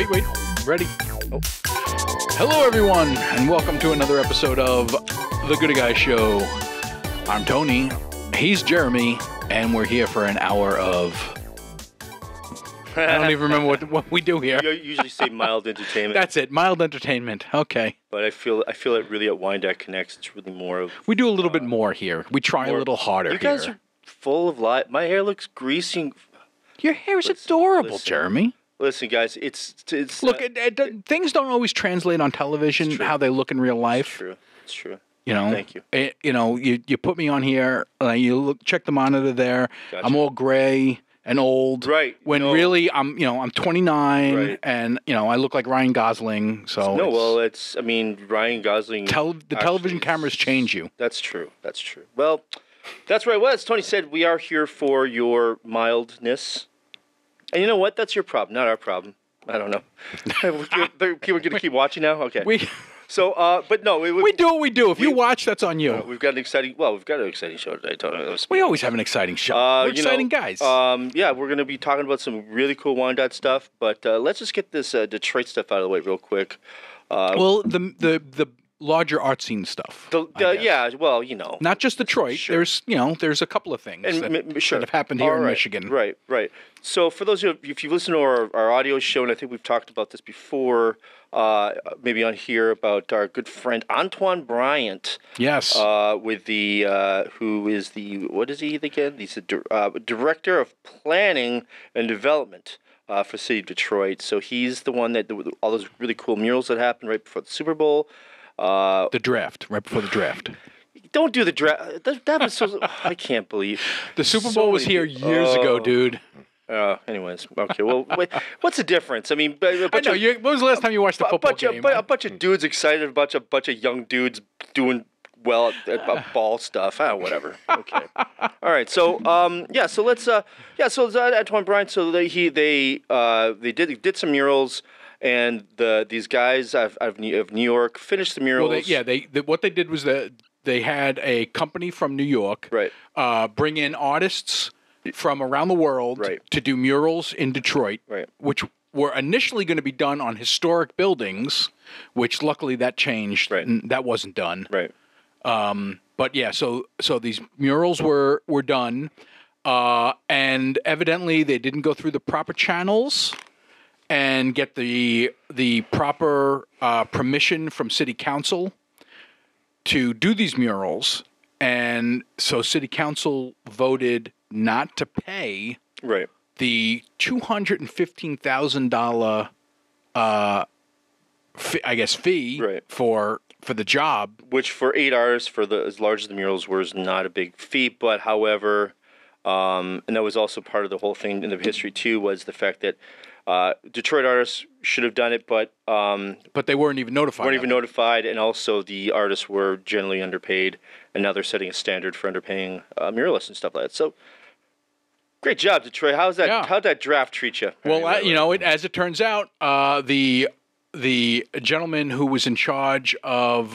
Wait. Ready? Oh. Hello, everyone, and welcome to another episode of The Goody Guy Show. I'm Tony. He's Jeremy, and we're here for an hour of... I don't even remember what we do here. You usually say mild entertainment. That's it, mild entertainment. Okay. But I feel it really at Wyandotte Connects. It's really more of... We do a little bit more here. We try a little harder here. You guys are full of light. My hair looks greasy. Your hair is adorable, Jeremy. Listen, guys, it's look, things don't always translate on television how they look in real life. It's true. You know, thank you. You put me on here. Check the monitor there. Gotcha. I'm all gray and old. Right. When really I'm 29 right. and I look like Ryan Gosling. So Ryan Gosling. The television cameras change you. That's true. Well, that's right. Well, as Tony said, we are here for your mildness. And you know what? That's your problem, not our problem. I don't know. People are going to keep watching now? Okay. But no. We do what we do. If you watch, that's on you. We've got an exciting show today, Tony. We always have an exciting show. We're exciting guys. Yeah, we're going to be talking about some really cool Wyandotte stuff, but let's just get this Detroit stuff out of the way real quick. The larger art scene stuff. Not just Detroit. Sure. There's a couple of things that have happened here in Michigan. Right. So for those of you, if you've listened to our audio show, and I think we've talked about this before, maybe on here about our good friend Antoine Bryant. Yes. With who is what is he again? He's the director of planning and development. For the city of Detroit. So he's the one that all those really cool murals that happened right before the Super Bowl. The draft, right before the draft. Don't do the draft. That was so... I can't believe... The Super Bowl was here years ago, dude. Anyways, okay. Well, wait, what's the difference? I mean... When was the last time you watched a football game? A bunch of dudes excited, a bunch of young dudes doing well at ball stuff. Whatever. Okay. All right. So, So let's... So Antoine Bryant. So they did some murals. And these guys of New York finished the murals. Well, what they did was that they had a company from New York bring in artists from around the world to do murals in Detroit, which were initially going to be done on historic buildings, which luckily that changed. And that wasn't done. Right. But yeah, so these murals were done, and evidently they didn't go through the proper channels and get the proper permission from city council to do these murals. And so city council voted not to pay the $215,000 fee for the job. Which for 8 artists, as large as the murals were, is not a big fee. But however, and that was also part of the whole thing in the history too, was the fact that Detroit artists should have done it, but they weren't even notified. And also the artists were generally underpaid, and now they're setting a standard for underpaying muralists and stuff like that. So, great job, Detroit. How'd that draft treat you? Well, as it turns out, the gentleman who was in charge of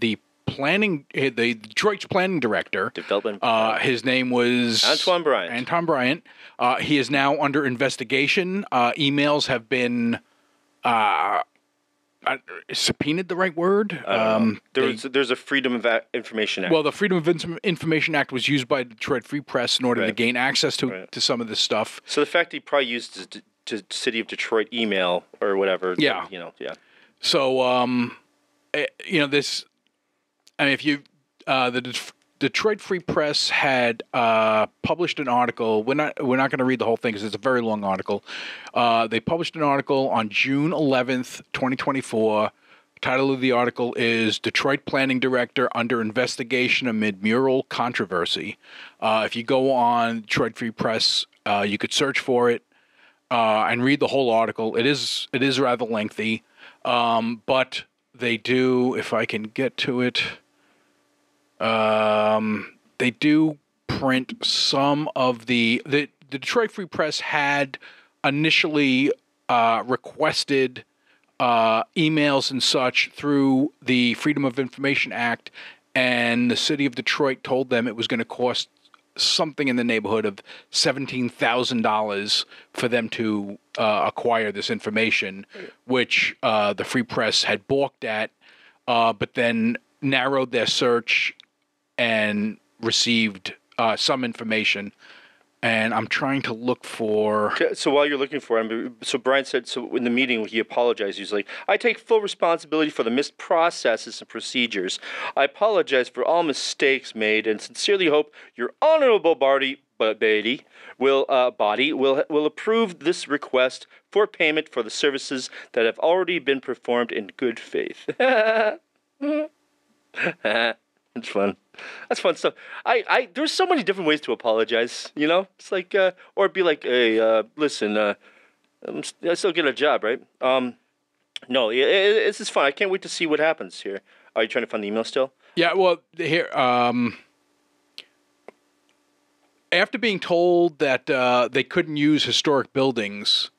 the Detroit's planning director, his name was Antoine Bryant. He is now under investigation. Emails have been subpoenaed. The right word? There's a Freedom of Information Act. Well, the Freedom of Information Act was used by Detroit Free Press in order to gain access to some of this stuff. So the fact he probably used to City of Detroit email or whatever. Yeah. So this. I mean, the Detroit Free Press had published an article. We're not going to read the whole thing because it's a very long article. They published an article on June 11th, 2024. Title of the article is "Detroit Planning Director Under Investigation Amid Mural Controversy." If you go on Detroit Free Press, you could search for it and read the whole article. It is rather lengthy, but they do. If I can get to it. They do print some of the Detroit Free Press had initially requested emails and such through the Freedom of Information Act, and the city of Detroit told them it was going to cost something in the neighborhood of $17,000 for them to acquire this information, which the Free Press had balked at, but then narrowed their search and received some information. And I'm trying to look for... So while you're looking for him, so Brian said, so in the meeting he apologized. He's like, I take full responsibility for the missed processes and procedures. I apologize for all mistakes made and sincerely hope your honorable body will approve this request for payment for the services that have already been performed in good faith. It's fun. That's fun stuff. There's so many different ways to apologize, you know? It's like, or be like, hey, listen, I still get a job, right? No, it's just fun. I can't wait to see what happens here. Are you trying to find the email still? Yeah, well, here, after being told that they couldn't use historic buildings,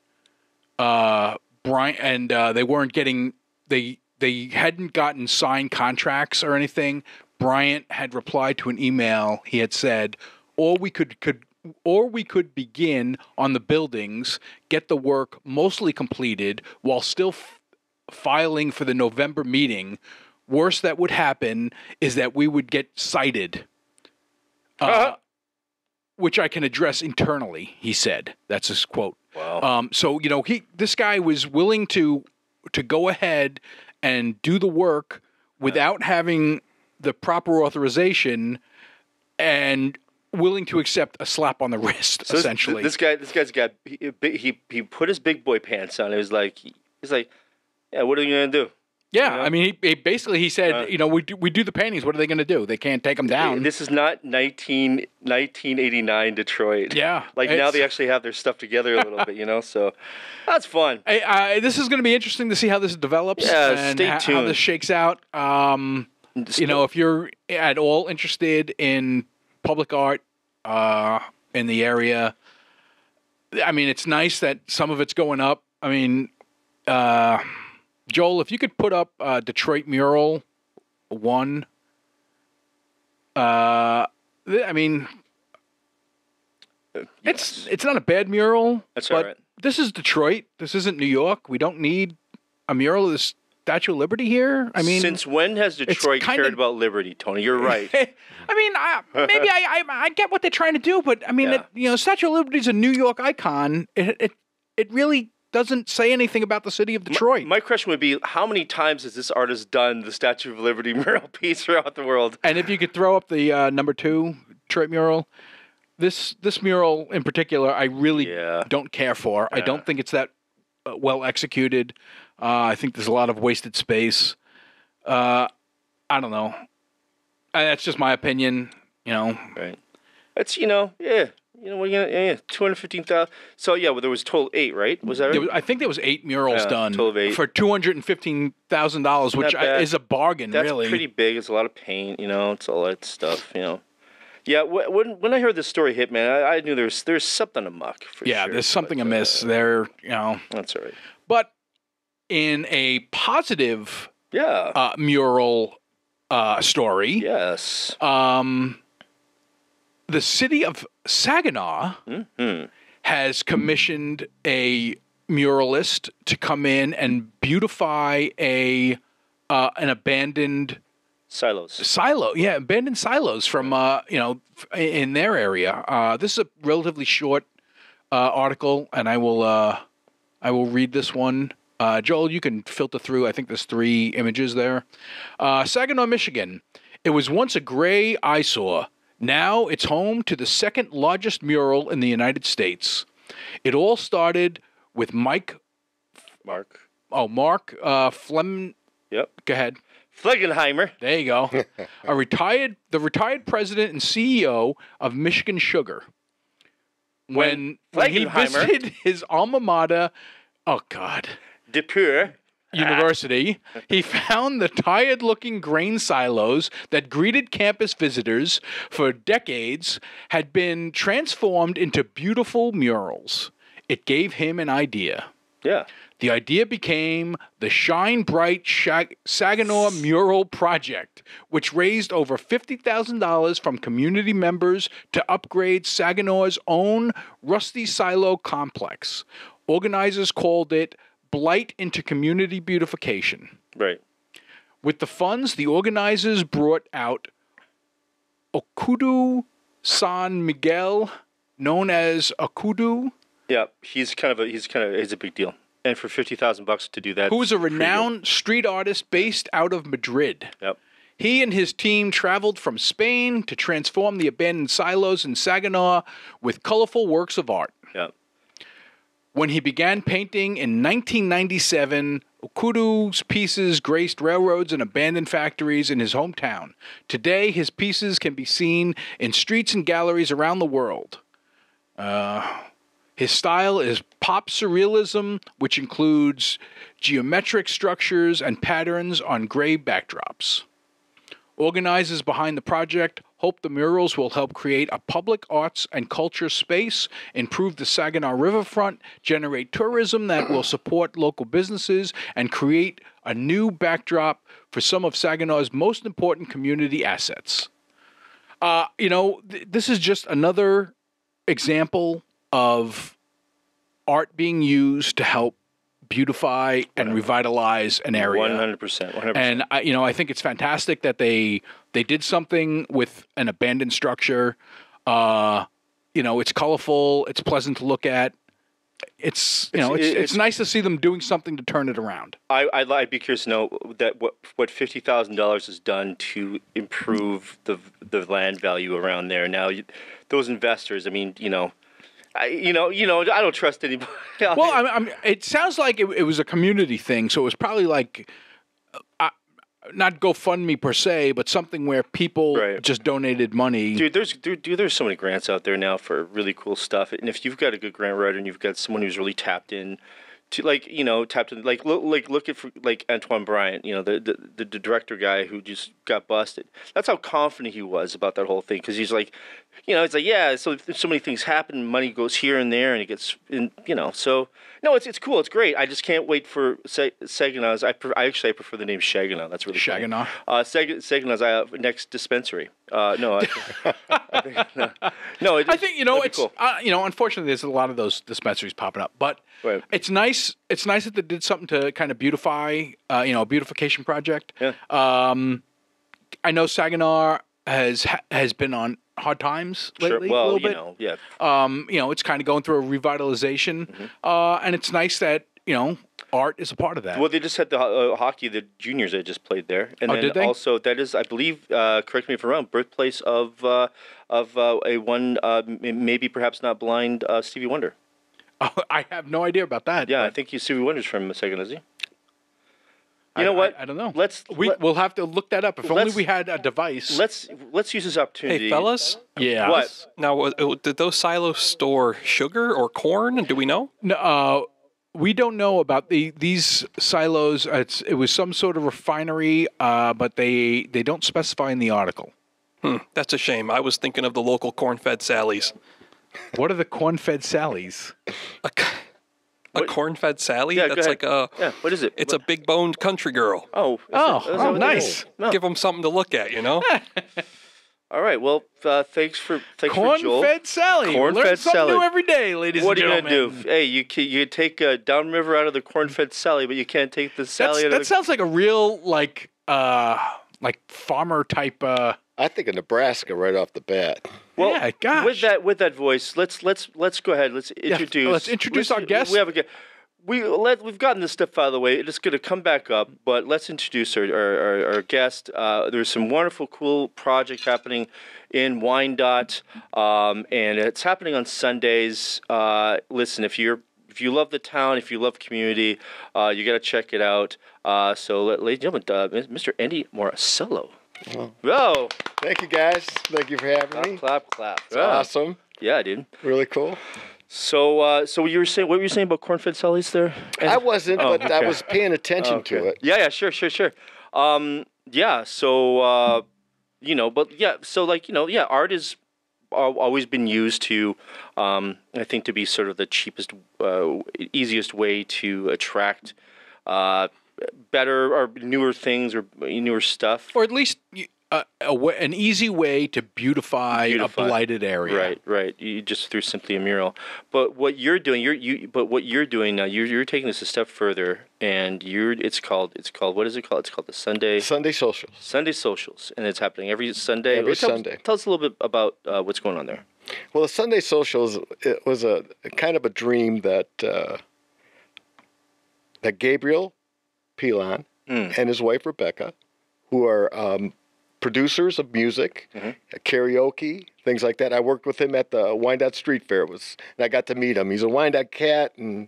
Brian, and they weren't getting, they hadn't gotten signed contracts or anything, Bryant had replied to an email. He had said, or we could begin on the buildings, get the work mostly completed while still filing for the November meeting. Worst that would happen is that we would get cited, which I can address internally, he said. That's his quote. Wow. So, you know, this guy was willing to go ahead and do the work without having the proper authorization and willing to accept a slap on the wrist, so essentially. This guy's got, he put his big boy pants on. He's like, yeah, what are you going to do? Yeah, you know? I mean, he said, you know, we do the paintings. What are they going to do? They can't take them down. This is not 1989 Detroit. Yeah. Like now they actually have their stuff together a little bit, you know, so that's fun. This is going to be interesting to see how this develops. Yeah, and stay tuned. How this shakes out. You know, if you're at all interested in public art in the area, I mean, it's nice that some of it's going up. I mean, Joel, if you could put up Detroit Mural 1, I mean, yes. it's not a bad mural. That's but all right. This is Detroit. This isn't New York. We don't need a mural of the Statue of Liberty here. I mean, since when has Detroit cared about liberty, Tony? You're right. I mean, maybe I get what they're trying to do, but I mean, you know, Statue of Liberty is a New York icon. It really doesn't say anything about the city of Detroit. My question would be, how many times has this artist done the Statue of Liberty mural piece throughout the world? And if you could throw up the number 2 Detroit mural, this mural in particular, I really don't care for. I don't think it's that well executed. I think there's a lot of wasted space. I don't know. That's just my opinion, you know. Right. That's, you know, we're gonna 215,000. So well, there was total 8, right? Was that right? I think there was 8 murals done total of 8. for $215,000, which is a bargain. That's really. Pretty big. It's a lot of paint, you know. It's all that stuff, you know. Yeah, when I heard this story hit, man, I knew there's something amok for sure. Yeah, there's something amiss there, you know. That's all right. But in a positive mural story, yes, the city of Saginaw has commissioned a muralist to come in and beautify an abandoned abandoned silos from you know, in their area. This is a relatively short article, and I will read this one. Joel, you can filter through. I think there's 3 images there. Saginaw, Michigan. It was once a gray eyesore. Now it's home to the 2nd largest mural in the United States. It all started with Mark Flem. Yep. Go ahead. Flegenheimer. There you go. The retired president and CEO of Michigan Sugar. When he visited his alma mater, DePure University, he found the tired-looking grain silos that greeted campus visitors for decades had been transformed into beautiful murals. It gave him an idea. Yeah. The idea became the Shine Bright Saginaw Mural Project, which raised over $50,000 from community members to upgrade Saginaw's own rusty silo complex. Organizers called it Blight into Community Beautification. Right. With the funds, the organizers brought out Okudu San Miguel, known as Okudu. Yeah, he's a big deal. And for $50,000 to do that, who was a renowned street artist based out of Madrid. Yep. He and his team traveled from Spain to transform the abandoned silos in Saginaw with colorful works of art. Yep. When he began painting in 1997, Okudu's pieces graced railroads and abandoned factories in his hometown. Today, his pieces can be seen in streets and galleries around the world. His style is pop surrealism, which includes geometric structures and patterns on gray backdrops. Organizers behind the project hope the murals will help create a public arts and culture space, improve the Saginaw riverfront, generate tourism that will support local businesses, and create a new backdrop for some of Saginaw's most important community assets. This is just another example of art being used to help beautify and revitalize an area. 100%. And I think it's fantastic that they did something with an abandoned structure. It's colorful. It's pleasant to look at. It's nice to see them doing something to turn it around. I'd be curious to know that what $50,000 has done to improve the land value around there. Now, those investors, I mean, I don't trust anybody. Well, it sounds like it was a community thing, so it was probably like not GoFundMe per se, but something where people just donated money. Dude, there's so many grants out there now for really cool stuff, and if you've got a good grant writer and you've got someone who's really tapped in. Look at Antoine Bryant, the director guy who just got busted. That's how confident he was about that whole thing, because he's like, so many things happen, money goes here and there, and it gets, so no, it's cool, it's great. I just can't wait for Saginaw's. I prefer the name Saginaw. That's really Saginaw. Saginaw's next dispensary. I think cool. Unfortunately, there's a lot of those dispensaries popping up, but it's nice. It's nice that they did something to kind of beautify, a beautification project. Yeah. I know Saginaw has been on hard times lately. Sure. Well, a little bit. It's kind of going through a revitalization, and it's nice that art is a part of that. Well, they just had the hockey, the juniors that just played there, and then did they? Also that is, I believe, correct me if I'm wrong, birthplace of a one maybe perhaps not blind Stevie Wonder. I have no idea about that. Yeah, I think Stevie Wonder's from Saginaw, is he? You know what? I don't know. We'll have to look that up. If only we had a device. Let's use this opportunity. Hey, fellas. Yeah. What? Now, did those silos store sugar or corn? Do we know? No, we don't know about these silos. It was some sort of refinery, but they don't specify in the article. That's a shame. I was thinking of the local corn-fed Sallies. What are the corn-fed Sallies? A corn-fed Sally? Yeah, That's like a... Yeah, what is it? It's a big-boned country girl. Oh, nice. No. Give them something to look at, All right. Well, thanks for Joel. Corn-fed Sally. Corn-fed Learn something Sally. new every day, ladies and gentlemen. What are you gonna do? Hey, you take downriver out of the corn-fed Sally, but you can't take the Sally out of that sounds like a real like farmer type. I think of Nebraska right off the bat. Well, yeah, gosh. With that voice, let's go ahead. Let's introduce. Let's introduce our guest. We have a guest. We've gotten this stuff out of the way. It's going to come back up, but let's introduce our guest. There's some wonderful, cool project happening in Wyandotte, and it's happening on Sundays. Listen, if you love the town, if you love community, you got to check it out. So, ladies and gentlemen, Mr. Andy Morsello. Whoa! Thank you, guys. Thank you for having me. Clap. It's awesome. Yeah, dude. Really cool. So, what were you saying about corn-fed Sallies there? I wasn't, but okay. I was paying attention to it. Yeah, sure. Yeah, so, art is always been used to, I think, to be sort of the cheapest, easiest way to attract better or newer things or newer stuff. Or at least an easy way to beautify a blighted area. Right. You just through simply a mural. But what you're doing, what you're doing now, you're taking this a step further, and it's called what is it called? It's called the Sunday Socials. Sunday Socials, and it's happening every Sunday. Sunday. Tell us a little bit about what's going on there. Well, the Sunday Socials, it was a kind of a dream that Gabriel Pilon and his wife Rebecca, who are producers of music, karaoke, things like that. I worked with him at the Wyandotte Street Fair, and I got to meet him. He's a Wyandotte cat, and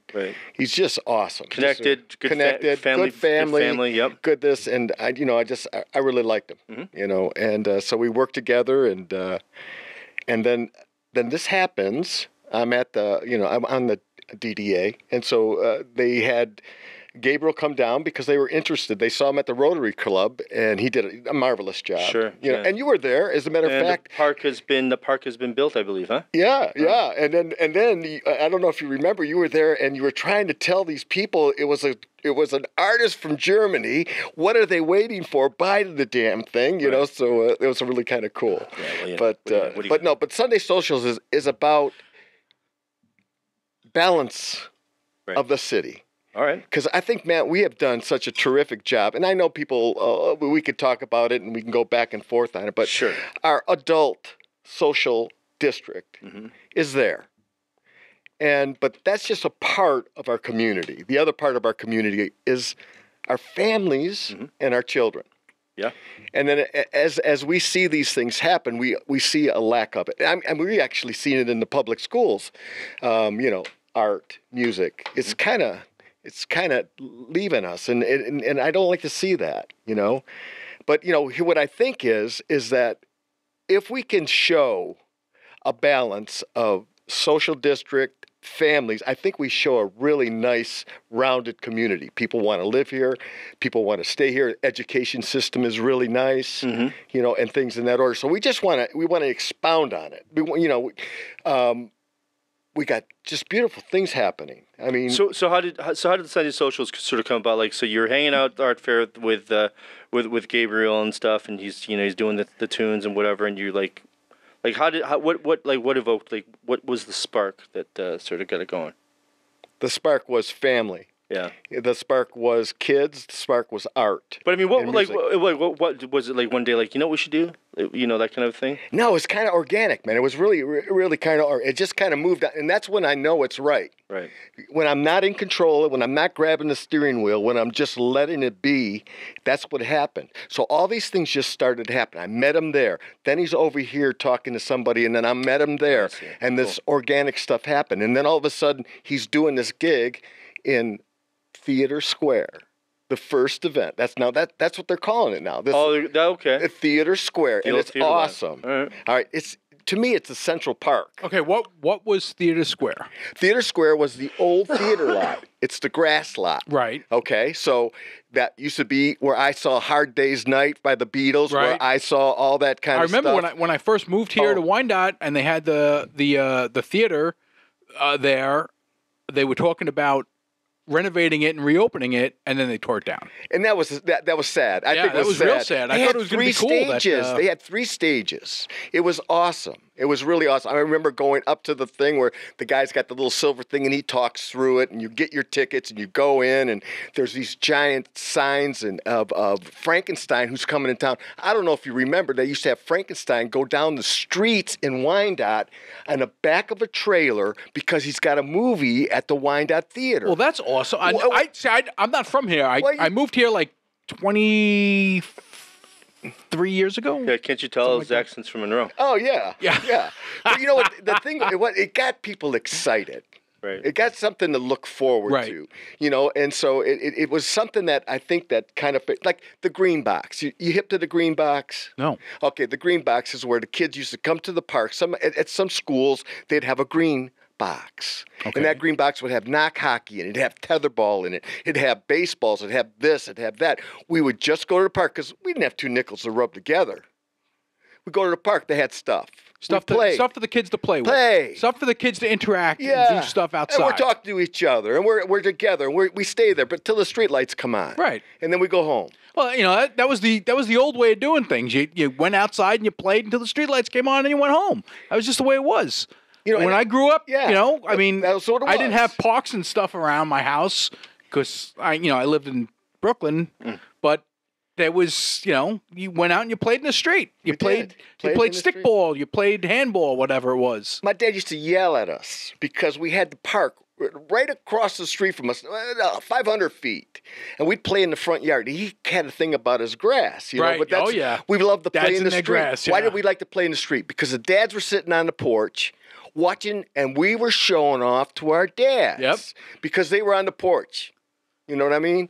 he's just awesome. Connected, good family, yep. Good this, and I really liked him, and so we worked together, and then this happens. I'm at I'm on the DDA, and so they had Gabriel come down because they were interested. They saw him at the Rotary Club, and he did a marvelous job. Sure, and you were there, as a matter of fact. The park has been built, I believe, huh? Yeah. And then I don't know if you remember, you were there, and you were trying to tell these people it was an artist from Germany. What are they waiting for? Buy the damn thing, So it was really kind of cool. Yeah, But Sunday Socials is about balance of the city. All right. Because I think, Matt, we have done such a terrific job. And I know people, we could talk about it and we can go back and forth on it. But sure. Our adult social district is there. But that's just a part of our community. The other part of our community is our families and our children. Yeah. And then as we see these things happen, we see a lack of it. And we actually see it in the public schools. Art, music. It's kind of leaving us, and I don't like to see that, But what I think is that if we can show a balance of social district, families, I think we show a really nice, rounded community. People want to live here. People want to stay here. Education system is really nice, and things in that order. So we want to expound on it. We got just beautiful things happening. I mean, so how did the Sunday Socials sort of come about? Like, so you're hanging out at the art fair with Gabriel and stuff, and he's doing the tunes and whatever, and you're like what evoked, like, what was the spark that sort of got it going? The spark was family. Yeah. The spark was kids. The spark was art. But I mean, what was it like one day? Like, what we should do? That kind of thing. No, it's kind of organic, man. It was really, really kind of. It just kind of moved out, and that's when I know it's right. Right. When I'm not in control, when I'm not grabbing the steering wheel, when I'm just letting it be, that's what happened. So all these things just started to happen. I met him there. Then he's over here talking to somebody, and then I met him there, and this organic stuff happened. And then all of a sudden, he's doing this gig in Theater Square, the first event. That's what they're calling it now. Okay. Theater Square, and it's awesome. All right. To me, it's a Central Park. Okay, what was Theater Square? Theater Square was the old theater lot. It's the grass lot. Right. Okay, so that used to be where I saw Hard Day's Night by the Beatles, where I saw all that kind of stuff. I remember when I first moved here to Wyandotte, and they had the theater there. They were talking about renovating it and reopening it, and then they tore it down. And that was sad. I think it was real sad. I thought it was going to be cool. They had 3 stages. It was awesome. It was really awesome. I remember going up to the thing where the guy's got the little silver thing, and he talks through it, and you get your tickets, and you go in, and there's these giant signs of Frankenstein who's coming in town. I don't know if you remember, they used to have Frankenstein go down the streets in Wyandotte on the back of a trailer because he's got a movie at the Wyandotte Theater. Well, that's awesome. I'm not from here. I moved here like 23 years ago. Yeah, can't you tell his accent's from Monroe? Oh, yeah. But you know what? The thing, it got people excited. Right. It got something to look forward to, and so it was something that I think that kind of, like the Green Box. You hip to the Green Box? No. Okay, the Green Box is where the kids used to come to the park. At some schools, they'd have a green box. Okay. And that green box would have knock hockey in it. It'd have tetherball in it. It'd have baseballs. It'd have this. It'd have that. We would just go to the park because we didn't have 2 nickels to rub together. We'd go to the park. They had stuff. Stuff for the kids to play with. Stuff for the kids to interact and do stuff outside. And we're talking to each other, and we're together, and we stay there, but till the street lights come on. Right. And then we go home. Well, that was the old way of doing things. You went outside and you played until the street lights came on, and you went home. That was just the way it was. When I grew up, I mean, that was what it I was. didn't have parks and stuff around my house because I lived in Brooklyn, but there was, you went out and you played in the street. You played stickball, you played handball, whatever it was. My dad used to yell at us because we had the park right across the street from us, 500 feet, and we'd play in the front yard. He had a thing about his grass, right? But that's, we loved to play in the street. Grass, Why did we like to play in the street? Because the dads were sitting on the porch watching, and we were showing off to our dads because they were on the porch. You know what I mean?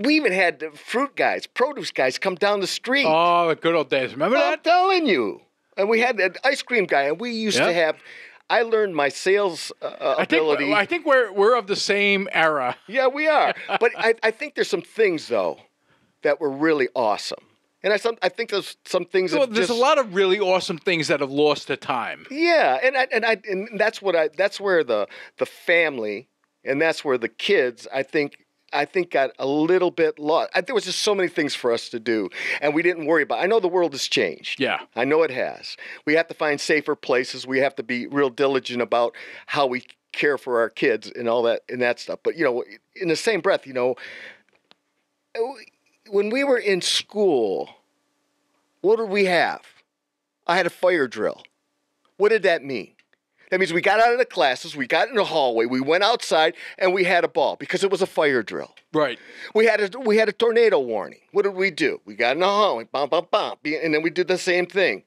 We even had the fruit guys, produce guys come down the street. Oh, the good old days. Remember that? I'm telling you. And we had an ice cream guy, and we used to have... I learned my sales ability. I think we're of the same era. Yeah, we are. But I think there's some things, though, that were really awesome. And I think there's some things that there's a lot of really awesome things that have lost to time. Yeah, and that's where the family... And that's where the kids, I think, got a little bit lost. There was just so many things for us to do, and we didn't worry about it. I know the world has changed. Yeah. I know it has. We have to find safer places. We have to be real diligent about how we care for our kids and all that and that stuff. But, in the same breath, when we were in school, what did we have? I had a fire drill. What did that mean? That means we got out of the classes, we got in the hallway, we went outside, and we had a ball because it was a fire drill. Right. We had a tornado warning. What did we do? We got in the hallway, bump, bump, bump, and then we did the same thing.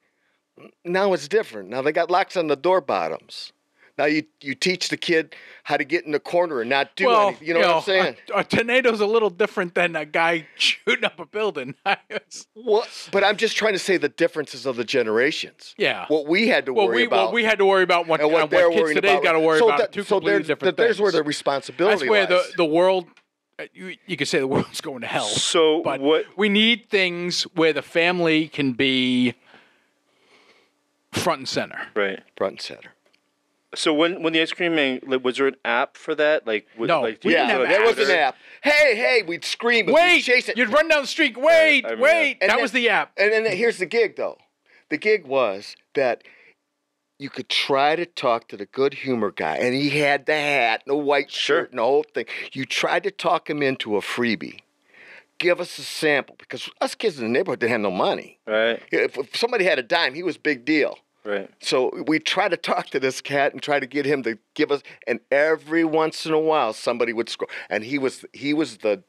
Now it's different. Now they got locks on the door bottoms. Now you teach the kid how to get in the corner and not do anything. You know what I'm saying? A tornado's a little different than a guy shooting up a building. But I'm just trying to say the differences of the generations. Yeah. What we had to worry about. What we had to worry about, what kids today got to worry about. Two completely different things. There's where the responsibility lies. That's where the world. You could say the world's going to hell. So but we need things where the family can be front and center. Right. Front and center. So when the ice cream man, was there an app for that? No, we didn't have there was an app. Hey, we'd scream. Wait, we'd chase it. You'd run down the street. Wait. That was the app. And then here's the gig, though. The gig was that you could try to talk to the good humor guy, and he had the hat and the white shirt and the whole thing. You tried to talk him into a freebie. Give us a sample, because us kids in the neighborhood didn't have no money. Right. If somebody had a dime, he was a big deal. Right. So we try to talk to this cat and try to get him to give us, and every once in a while somebody would score, and he was the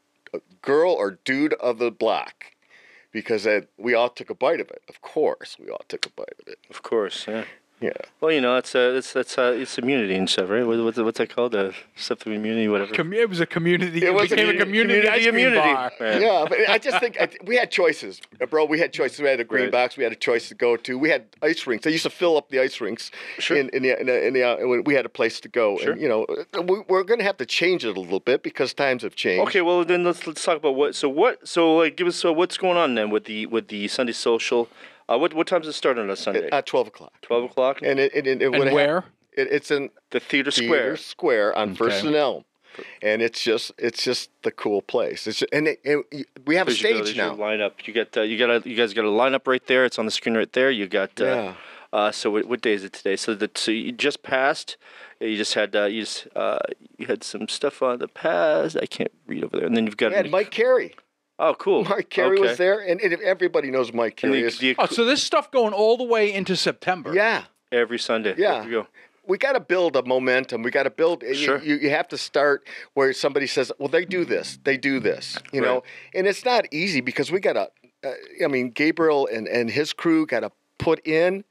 girl or dude of the block, because we all took a bite of it. Of course, we all took a bite of it. Of course, yeah. Yeah. Well, it's immunity and stuff, right? What's that called? Stuff of immunity, whatever. It was a community. It became a community ice cream bar. Right. Yeah, but I just think we had choices, bro. We had choices. We had a green box. We had a choice to go to. We had ice rinks. They used to fill up the ice rinks. Sure. When we had a place to go. Sure. And, we're going to have to change it a little bit because times have changed. Okay, well then let's talk about what. So give us what's going on then with the Sunday social. What time does it start on a Sunday? 12 o'clock. 12 o'clock? And where? It's in the Theater Square on First and Elm. And it's just the cool place. We have a stage now. Line up. You guys got a lineup right there. It's on the screen right there. You got so what day is it today? So you just passed. You just had you had some stuff on the past. I can't read over there. And then you've got Mike Carey. Oh, cool. Mike Carey was there, and everybody knows Mike Carey. So this stuff going all the way into September. Yeah. Every Sunday. Yeah. There we go. We got to build a momentum. We got to build. Sure. You have to start where somebody says, "Well, they do this. They do this." You know, and it's not easy because we got to. Gabriel and his crew got to put in,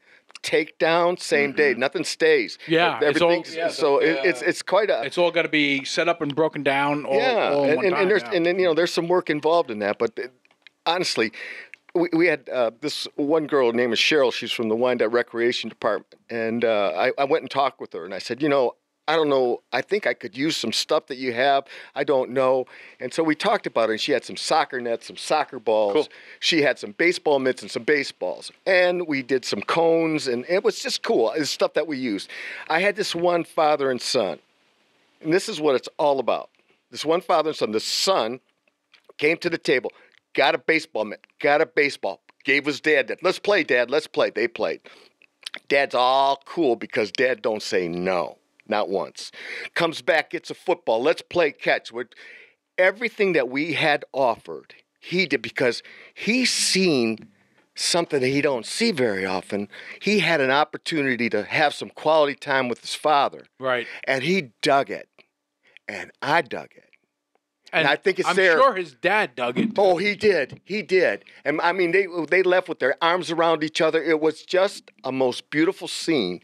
take down, same day. Nothing stays. Yeah, everything's it's quite a. It's all got to be set up and broken down. All and one time, and then there's some work involved in that. But honestly, we had this one girl named Cheryl. She's from the Wyandotte Recreation Department, and I went and talked with her, and I said, I don't know. I think I could use some stuff that you have. I don't know. And so we talked about it. And she had some soccer nets, some soccer balls. Cool. She had some baseball mitts and some baseballs. And we did some cones. And it was just cool. It's stuff that we used. I had this one father and son. And this is what it's all about. This one father and son. The son came to the table, got a baseball mitt, got a baseball, gave his dad that. Let's play, Dad. Let's play. They played. Dad's all cool because Dad don't say no. Not once. Comes back, gets a football. Let's play catch. Everything that we had offered, he did because he's seen something that he don't see very often. He had an opportunity to have some quality time with his father. Right. And he dug it. And I dug it. And I think it's I'm there. sure his dad dug it. Oh, he did. He did. And I mean, they left with their arms around each other. It was just a most beautiful scene.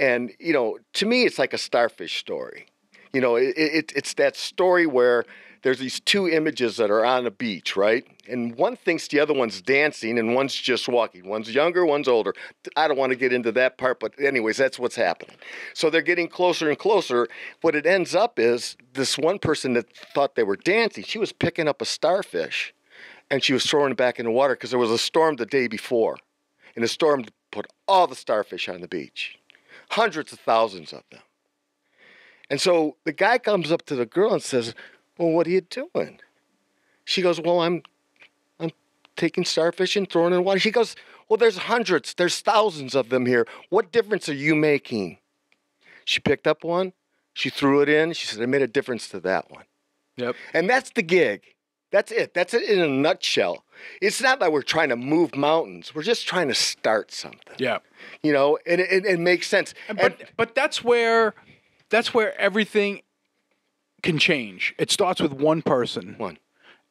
And, you know, to me, it's like a starfish story. You know, it's that story where there's these two images that are on the beach, right? And one thinks the other one's dancing and one's just walking. One's younger, one's older. I don't want to get into that part, but anyways, that's what's happening. So they're getting closer and closer. What it ends up is this one person that thought they were dancing, she was picking up a starfish and she was throwing it back in the water because there was a storm the day before. And the storm put all the starfish on the beach, hundreds of thousands of them. And so the guy comes up to the girl and says, well, what are you doing? She goes, well, I'm taking starfish and throwing it in the water. She goes, well, there's hundreds, there's thousands of them here. What difference are you making? She picked up one. She threw it in. She said, I made a difference to that one. Yep. And that's the gig. That's it. That's it in a nutshell. It's not like we're trying to move mountains. We're just trying to start something. Yeah. You know, and it makes sense. But that's where everything can change. It starts with one person. One.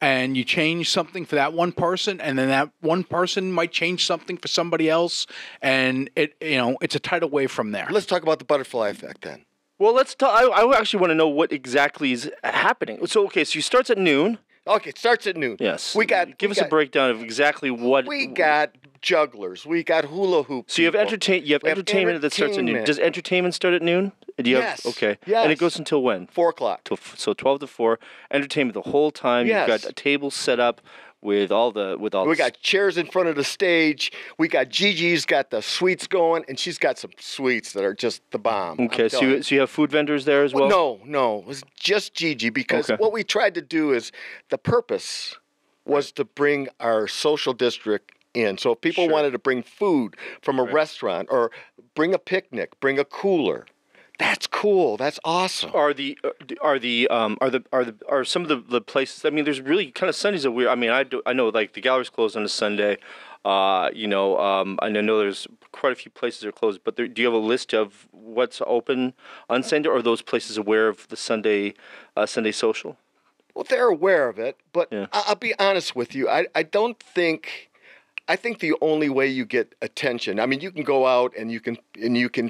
And you change something for that one person, and then that one person might change something for somebody else, and it's a tidal wave from there. Let's talk about the butterfly effect then. Well, let's talk. I actually want to know what exactly is happening. So, okay, so you starts at noon. Okay, it starts at noon. Yes. Give us a breakdown of exactly what we got. Jugglers. We got hula hoop. So you have entertainment that starts at noon. Does entertainment start at noon? Yes. Okay. Yes. And it goes until when? 4 o'clock. So 12 to 4. Entertainment the whole time. Yes. You've got a table set up with all the. We got chairs in front of the stage. We got Gigi's got the sweets going, and she's got some sweets that are just the bomb. Okay. So you have food vendors there as well? No. It was just Gigi because what we tried to do is the purpose was to bring our social district in. So if people wanted to bring food from a restaurant or bring a picnic, bring a cooler, that's cool. That's awesome. Are some of the places? I mean, there's really kind of Sundays that weird. I mean, I know like the gallery's closed on a Sunday. I know there's quite a few places that are closed. But do you have a list of what's open on Sunday? Or are those places aware of the Sunday social? Well, they're aware of it, but I'll be honest with you. I don't think. I think the only way you get attention, I mean, you can go out and you can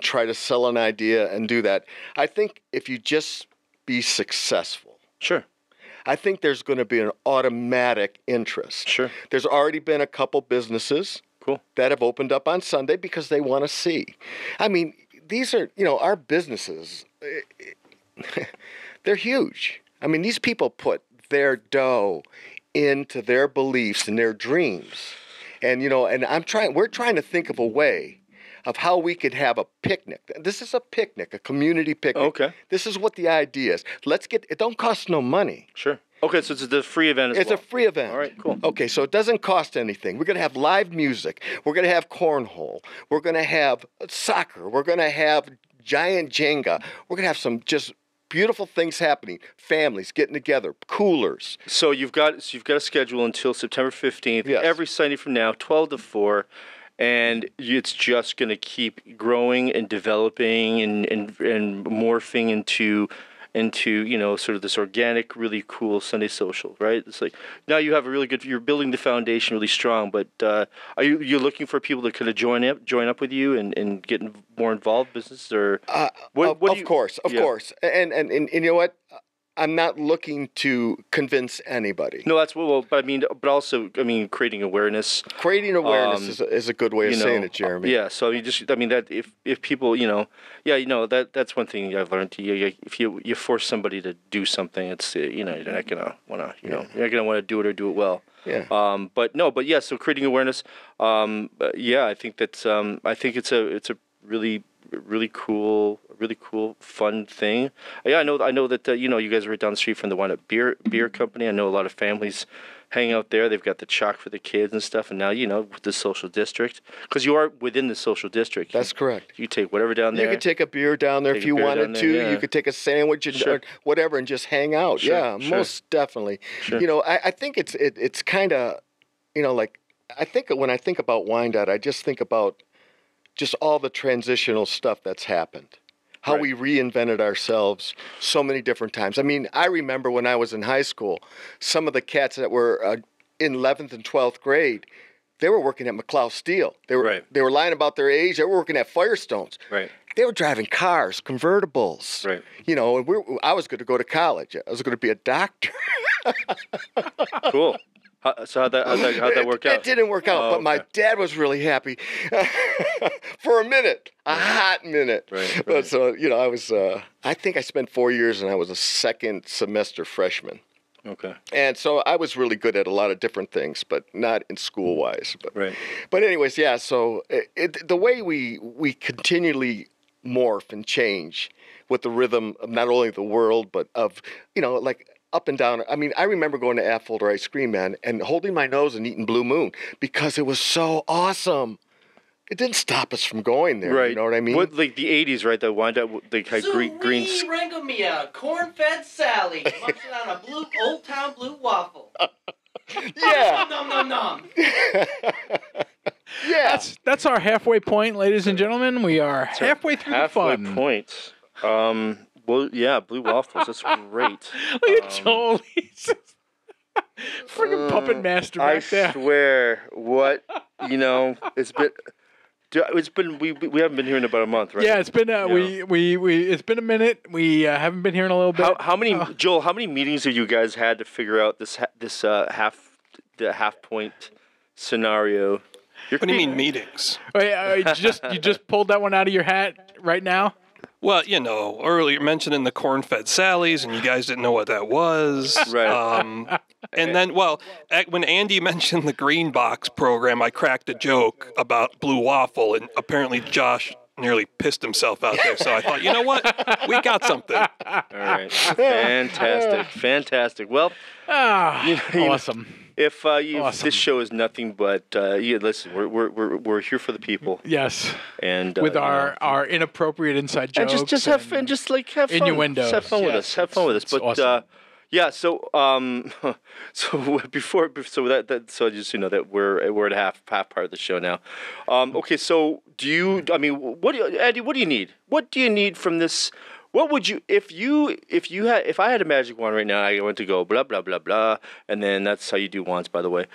try to sell an idea and do that. I think if you just be successful. Sure. I think there's going to be an automatic interest. Sure. There's already been a couple businesses that have opened up on Sunday because they want to see. I mean, these are, our businesses, they're huge. I mean, these people put their dough into their beliefs and their dreams. And, we're trying to think of a way of how we could have a picnic. This is a picnic, a community picnic. Okay. This is what the idea is. It don't cost no money. Sure. Okay, so it's a free event as well. It's a free event. All right, cool. Okay, so it doesn't cost anything. We're going to have live music. We're going to have cornhole. We're going to have soccer. We're going to have giant Jenga. We're going to have some just beautiful things happening. Families getting together, coolers. So you've got a schedule until September 15th. Yes. Every Sunday from now, 12 to 4, and it's just going to keep growing and developing and morphing into sort of this organic, really cool Sunday social, right? It's like now you have you're building the foundation really strong. But are you looking for people to kind of join up with you and get more involved business or? Of course. And you know what? I'm not looking to convince anybody. No, that's well, but I mean, but also, I mean, creating awareness. Creating awareness is a good way of saying it, Jeremy. Yeah. So you just, I mean, that if people, that's one thing I've learned. If you force somebody to do something, it's you're not gonna wanna, you're not gonna want to do it or do it well. Yeah. But yeah. So creating awareness. I think that's I think it's a really cool, fun thing. Yeah, I know that you guys are right down the street from the Wyandotte beer company. I know a lot of families hang out there. They've got the chalk for the kids and stuff. And now with the social district, because you are within the social district. That's correct. You take whatever down there. You could take a beer down there if you wanted to. Yeah. You could take a sandwich or whatever and just hang out. Sure, most definitely. Sure. I think it's kind of, like I think when I think about Wyandotte, I just think about just all the transitional stuff that's happened. How we reinvented ourselves so many different times. I mean, I remember when I was in high school, some of the cats that were in 11th and 12th grade, they were working at McLeod Steel. They were lying about their age. They were working at Firestones. Right. They were driving cars, convertibles. Right. And I was going to go to college. I was going to be a doctor. Cool. So how'd that work out? It didn't work out, but my dad was really happy for a minute, a hot minute. Right. But so I was. I think I spent 4 years, and I was a second semester freshman. Okay. And so I was really good at a lot of different things, but not in school wise. But anyways, yeah. So the way we continually morph and change with the rhythm of not only the world, but of like. Up and down. I mean, I remember going to Affolter Ice Cream Man and holding my nose and eating Blue Moon because it was so awesome. It didn't stop us from going there. Right. You know what I mean? What, like the 80s, right? That wind up, they had green. Wrangle me a corn-fed Sally, munching on a Old Town blue waffle. Yeah. Nom nom nom. Yeah. That's our halfway point, ladies and gentlemen. We are halfway through the fun. Halfway point. Well, yeah, blue waffles. That's great. Look at Joel. He's just freaking puppet master back there. I swear, it's been we haven't been here in about a month, right? Yeah, it's been it's been a minute. We haven't been here in a little bit. How many Joel? How many meetings have you guys had to figure out this half point scenario? What do you mean meetings? Wait, you just pulled that one out of your hat right now? Well, earlier mentioning the corn-fed Sallies, and you guys didn't know what that was. Right. And then, when Andy mentioned the Green Box program, I cracked a joke about Blue Waffle, and apparently Josh nearly pissed himself out there. So I thought, you know what? We got something. All right. Fantastic. Well, awesome. If this show is nothing but listen, we're here for the people. Yes. And with our inappropriate inside jokes and just have fun. Innuendos. Just have fun with us. Have fun with us. But awesome. So before so just that we're at half part of the show now. Okay, so Andy, what do you need? What do you need from this? What would you if I had a magic wand right now? I went to go blah blah blah blah, and then that's how you do wands, by the way.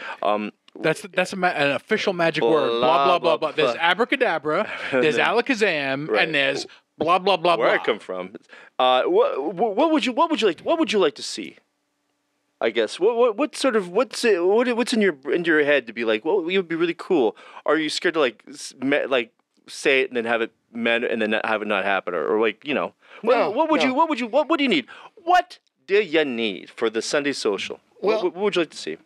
That's an official magic word. Blah blah blah blah. There's abracadabra, there's alakazam, and there's blah blah blah blah. Where I come from. What would you like to see? I guess what's in your head to be like? Well, it would be really cool. Are you scared to say it and then have it and then have it not happen, or what do you need? What do you need for the Sunday social? Well, what would you like to see?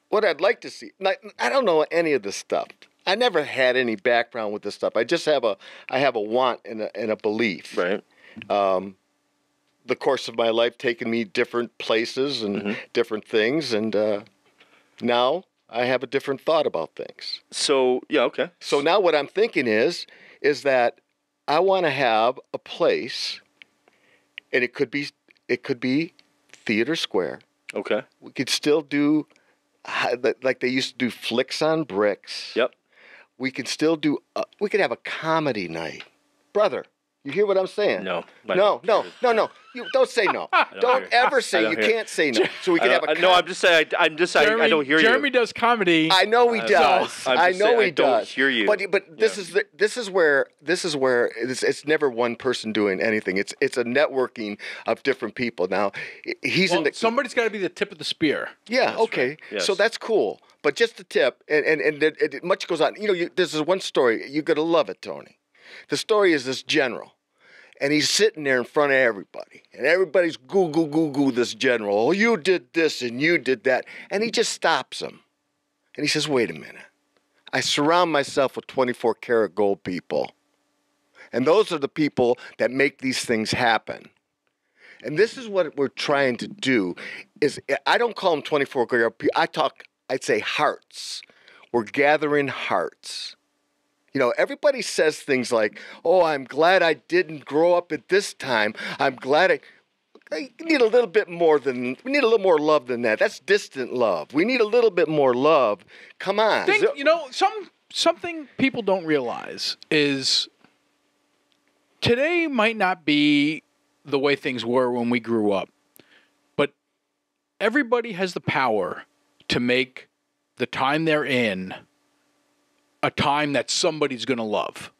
What I'd like to see, I don't know any of this stuff. I never had any background with this stuff. I just have a want and a belief. Right. The course of my life taken me different places and different things, and now I have a different thought about things. So okay. So now what I'm thinking is that I want to have a place, and it could be Theater Square. Okay. We could still do like they used to do Flicks on Bricks. Yep. We could still do. We could have a comedy night, brother. You hear what I'm saying? No. No. You don't say no. Don't ever say you can't say no. So we can have a. No, I'm just saying. I don't hear you. Jeremy does comedy. I know he does. I know he does. I don't hear you. But this is where it's never one person doing anything. It's a networking of different people. Now somebody's got to be the tip of the spear. Yeah. That's okay. right. Yes. So that's cool. But just the tip, and much goes on. There's this one story. You're gonna love it, Tony. The story is this general. And he's sitting there in front of everybody. And everybody's goo this general. Oh, you did this and you did that. And he just stops him. And he says, wait a minute. I surround myself with 24-karat gold people. And those are the people that make these things happen. And this is what we're trying to do. I don't call them 24-karat people. I'd say hearts. We're gathering hearts. Everybody says things like, oh, I'm glad I didn't grow up at this time. I'm glad I need a little bit more we need a little more love than that. That's distant love. We need a little bit more love. Come on. Something people don't realize is today might not be the way things were when we grew up, but everybody has the power to make the time they're in a time that somebody's going to love.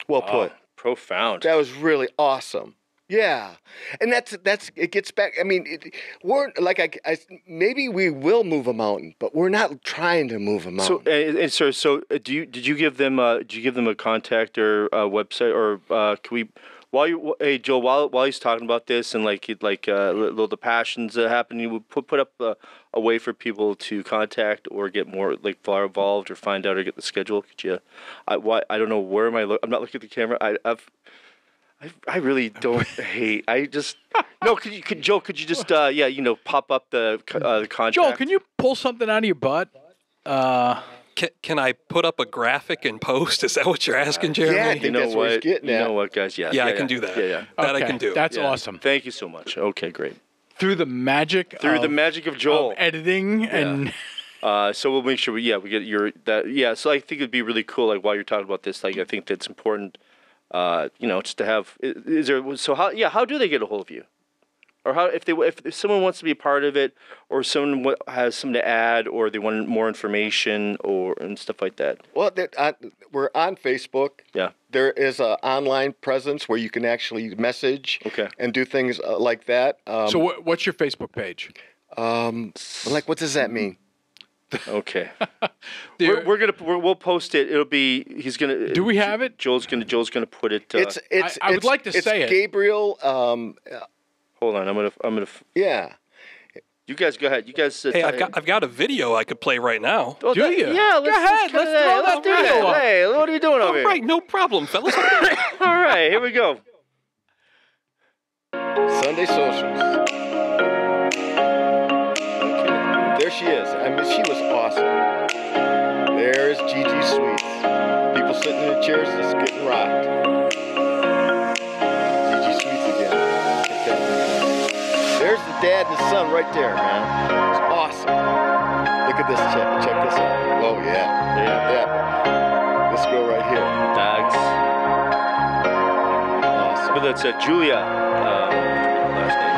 Well put. Profound. That was really awesome. Yeah. And that's it gets back. I mean, we're like, maybe we will move a mountain, but we're not trying to move a mountain. So did you give them a contact or a website, or can we, hey Joe, while he's talking about this and the passions that happen, you would put up a way for people to contact or get more far involved or find out or get the schedule. Could you? I don't know, where am I? I'm not looking at the camera. I really don't hate. I just no. Could you just pop up the contact? Joel, can you pull something out of your butt? Can I put up a graphic and post? Is that what you're asking, Jeremy? Yeah, I think that's what he's getting at. You know what, guys? Yeah, I can do that. Yeah. That okay, I can do. That's awesome. Thank you so much. Okay, great. Through the magic of Joel, of editing and. So we'll make sure we get So I think it'd be really cool. While you're talking about this, I think that's important. Just to have. How do they get a hold of you? Or how if someone wants to be a part of it, or someone has something to add, or they want more information, and stuff like that. Well, we're on Facebook. Yeah. There is an online presence where you can actually message. Okay. And do things like that. So what's your Facebook page? What does that mean? Okay. We'll post it. It'll be Do we have it? Joel's gonna put it. I would like to say it. Gabriel. Hold on, I'm gonna. Yeah. You guys go ahead. You guys. Hey, I've got a video I could play right now. Do you? Yeah. Go ahead. Let's throw that video up. Hey, what are you doing over here? Right, no problem, fellas. All right, here we go. Sunday socials. Okay. There she is. I mean, she was awesome. There's Gigi Sweets. People sitting in the chairs just getting rocked. Gigi Sweets again. There's the dad and the son right there, man. It's awesome. Look at this. Check this out. Oh, yeah. Yeah. This girl right here. Dags. Awesome. But that's Julia. Last name.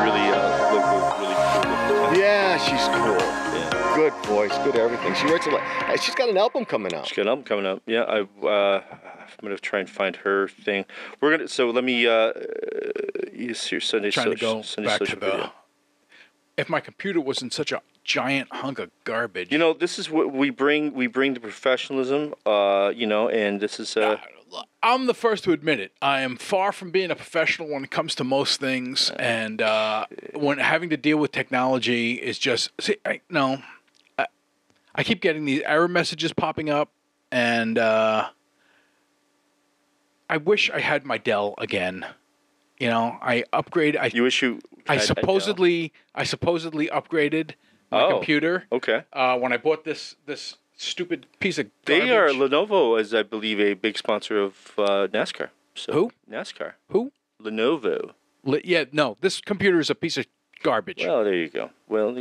Really local, really cool. Yeah, she's cool. Yeah. Good voice, good everything. She writes a lot. She's got an album coming out. She's got an album coming out. Yeah, I'm gonna try and find her thing. We're gonna. So let me. Use your Sunday. Trying to go Sunday back to social the. video. If my computer wasn't such a giant hunk of garbage. This is what we bring. We bring the professionalism. And this is. I'm the first to admit it. I am far from being a professional when it comes to most things, and when having to deal with technology is just. See, I keep getting these error messages popping up, and I wish I had my Dell again. I upgraded. You wish you. I supposedly upgraded my computer. Okay. When I bought this stupid piece of garbage. They are Lenovo, is I believe a big sponsor of NASCAR. So, who? NASCAR. Who? Lenovo. This computer is a piece of garbage. Well, there you go. Well,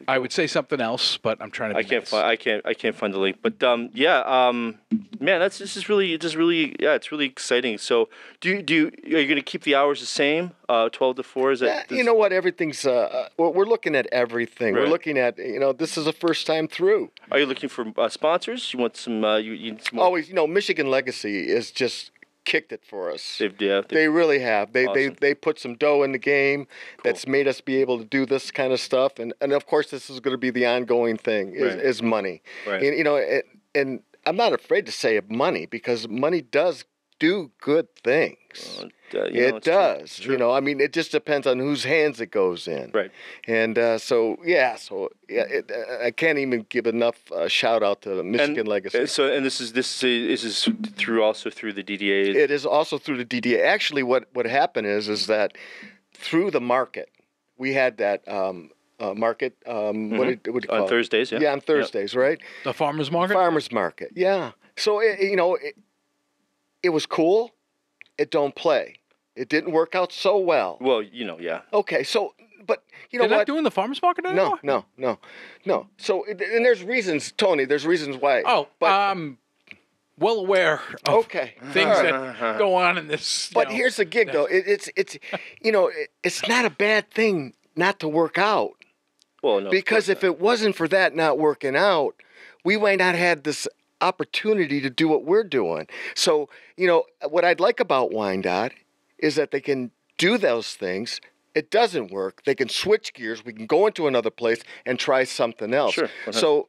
I would say something else, but I'm trying to. Be nice. I can't find the link. But man, it's really exciting. So are you going to keep the hours the same? 12 to 4. Is that? You know what? Everything's. We're looking at everything. Right. We're looking at. This is the first time through. Are you looking for sponsors? You want some? You need some more? Always. Michigan Legacy is just kicked it for us. They really have. They put some dough in the game. Cool. That's made us be able to do this kind of stuff, and of course this is going to be the ongoing thing is money. Right. And, and I'm not afraid to say money because money does do good things. It does. True. It just depends on whose hands it goes in. Right. And I can't even give enough shout out to Michigan Legacy. And this is through the DDA. It is also through the DDA. Actually, what happened is that through the market, we had that market. What do you call on it? Thursdays? Yeah. Yeah, on Thursdays, right? The farmers market. Farmers market. Yeah. So it was cool. It don't play. It didn't work out so well. Well, yeah. Okay, so, but They're not doing the farmers market anymore? No. So, and there's reasons, Tony. There's reasons why. Oh, but, well aware of things all that go on in this. But here's the gig, though. It's not a bad thing not to work out. Well, no. Because if it wasn't for that not working out, we might not have had this opportunity to do what we're doing. So, what I'd like about Wyandotte is that they can do those things. It doesn't work. They can switch gears. We can go into another place and try something else. Sure. So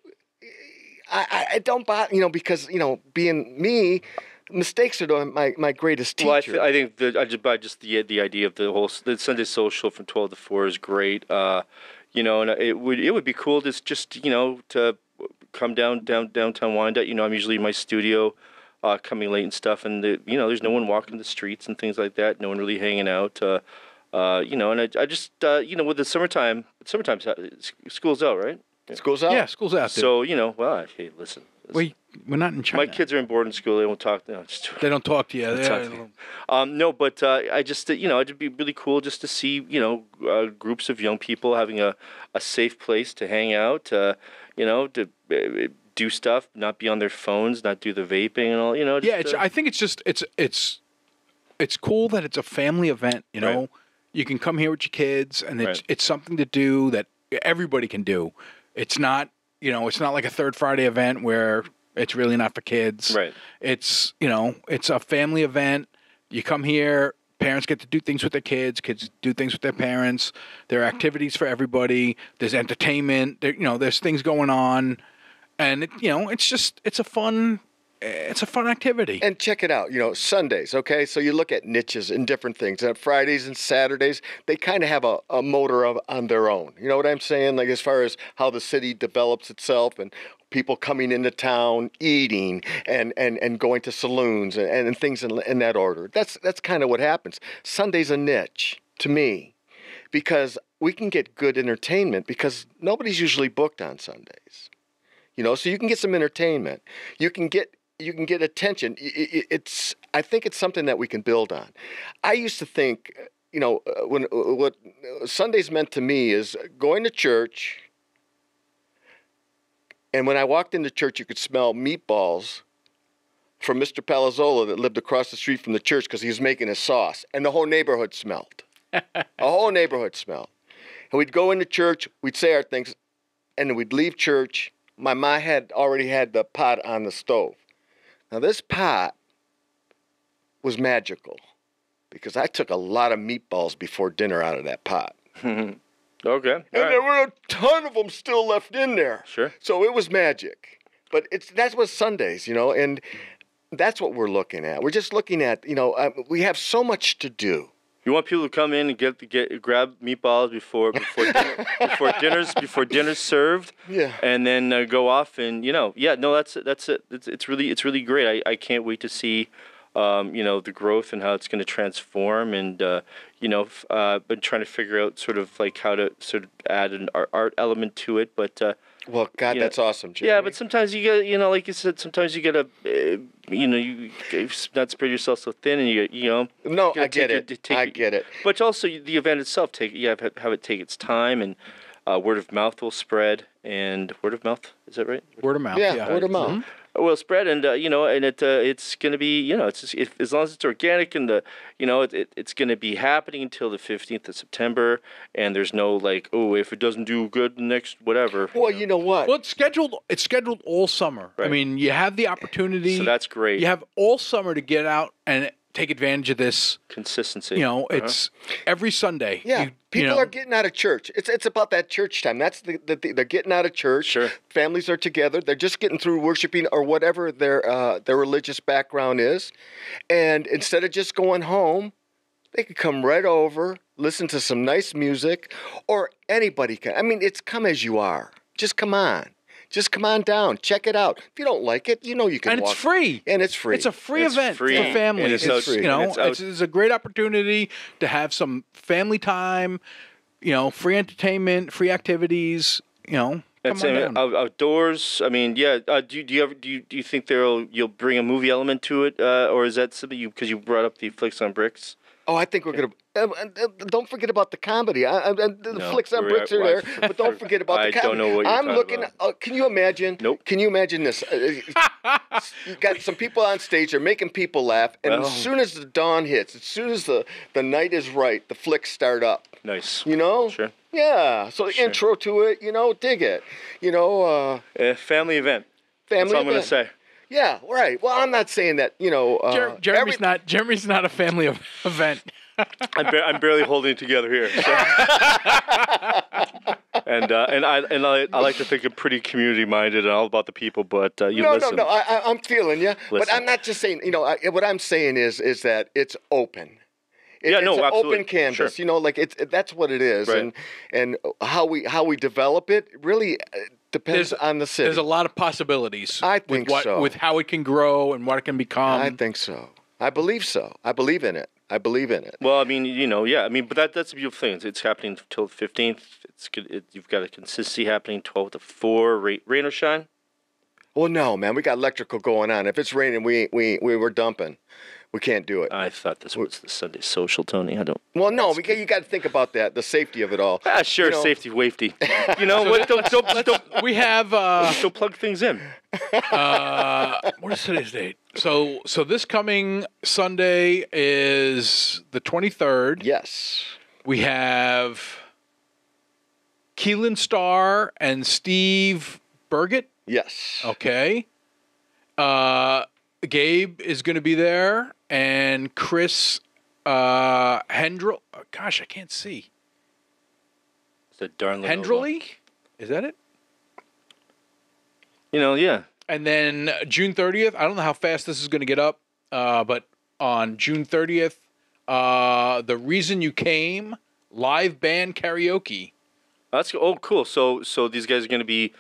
I don't bother, because, being me, mistakes are my greatest teacher. Well, I think the idea of the Sunday social from 12 to 4 is great. And it would be cool to just, to come downtown Wyandotte. I'm usually in my studio, coming late and stuff, and there's no one walking the streets and things like that. No one really hanging out. And I just with the summertime, school's out, right? School's out. Yeah, school's out. So hey, listen. We're not in China. My kids are in boarding school. They won't talk. No, they don't talk to you. No, but I just it'd be really cool just to see groups of young people having a safe place to hang out. To do stuff, not be on their phones, not do the vaping and all. I think it's cool that it's a family event. Right. You can come here with your kids, and Right. it's something to do that everybody can do. It's not it's not like a third Friday event where it's really not for kids. Right. It's it's a family event. You come here. Parents get to do things with their kids. Kids do things with their parents. There are activities for everybody. There's entertainment. There's things going on, and it's a fun activity. And check it out, Sundays, okay? So you look at niches and different things. And Fridays and Saturdays, they kind of have a motor on their own. You know what I'm saying? Like as far as how the city develops itself and people coming into town, eating, and going to saloons and things in that order. That's kind of what happens. Sunday's a niche to me because we can get good entertainment because nobody's usually booked on Sundays. So you can get some entertainment. You can get attention. I think it's something that we can build on. I used to think, what Sundays meant to me is going to church. And when I walked into church, you could smell meatballs from Mr. Palazzola that lived across the street from the church because he was making his sauce. And the whole neighborhood smelled. The whole neighborhood smelled. And we'd go into church, we'd say our things, and then we'd leave church. My ma had already had the pot on the stove. Now, this pot was magical because I took a lot of meatballs before dinner out of that pot. Okay. And there were a ton of them still left in there. Sure. So it was magic. But that's what Sundays, and that's what we're looking at. We're just looking at, we have so much to do. You want people to come in and grab meatballs before dinner's served. Yeah. And then go off and that's it. It's really great. I can't wait to see the growth and how it's going to transform and been trying to figure out sort of like how to sort of add an art element to it, but well, God, that's awesome, Jamie. Yeah, but sometimes you get, like you said, sometimes you gotta, you not spread yourself so thin, and No, I get it. I get it. But also the event itself, have it take its time, and word of mouth will spread, and word of mouth, is that right? Word of mouth. Yeah, word of mouth. Will spread, and it's going to be, it's just, as long as it's organic, and it's going to be happening until the 15th of September, and there's no like, oh, if it doesn't do good next whatever. Well, you know what? Well, it's scheduled all summer. Right. I mean, you have the opportunity. So that's great. You have all summer to get out and take advantage of this. Consistency. It's every Sunday. Yeah, people are getting out of church. It's about that church time. That's they're getting out of church. Sure. Families are together. They're just getting through worshiping or whatever their religious background is, and instead of just going home, they could come right over, listen to some nice music, or anybody can. I mean, it's come as you are. Just come on. Just come on down. Check it out. If you don't like it, you can and walk. it's free. And it's free. It's a free It's event free. for families. And it's free. It's a great opportunity to have some family time. Free entertainment, free activities. Come on down. Outdoors. I mean, yeah. Do you think you'll bring a movie element to it, or is that something because you brought up the Flicks on Bricks? Oh, I think we're gonna. Don't forget about the comedy. The Flicks on Bricks are there, but don't forget about the comedy. I don't know what you're talking about. Can you imagine? Nope. Can you imagine this? You got some people on stage. They're making people laugh, and as soon as the dawn hits, as soon as the night is right, the flicks start up. Nice. Yeah. Sure. So the intro to it, dig it. Family event. Family That's all I'm event. gonna say. Yeah, right. Well, I'm not saying that. Jeremy's not a family event. I'm barely holding it together here. So. and I like to think I'm pretty community minded and all about the people, but listen. No. I'm feeling you, but Listen. I'm not just saying. What I'm saying is that it's open. It's an absolutely. open canvas. Sure. That's what it is, Right. and how we develop it really depends on the city. There's a lot of possibilities. I think so. With how it can grow and what it can become. I think so. I believe so. I believe in it. Well, I mean, but that's a beautiful thing. It's happening till the 15th. It's good. You've got a consistency happening 12 to 4, rain or shine. Well, no, man, we got electrical going on. If it's raining, we were dumping. We can't do it. I thought this was the Sunday social, Tony. I don't. Well, no, you got to think about that, the safety of it all. Sure, safety, wafety. What? Don't We have don't plug things in. what is today's date? So this coming Sunday is the 23rd. Yes. We have Keelan Starr and Steve Burgett. Yes. Okay. Gabe is going to be there, and Chris Hendrell. Gosh, I can't see. It's a darn little Hendrelly? Is that it? Yeah. And then June 30th, I don't know how fast this is going to get up, but on June 30th, The Reason You Came, live band karaoke. That's cool. So these guys are going to be.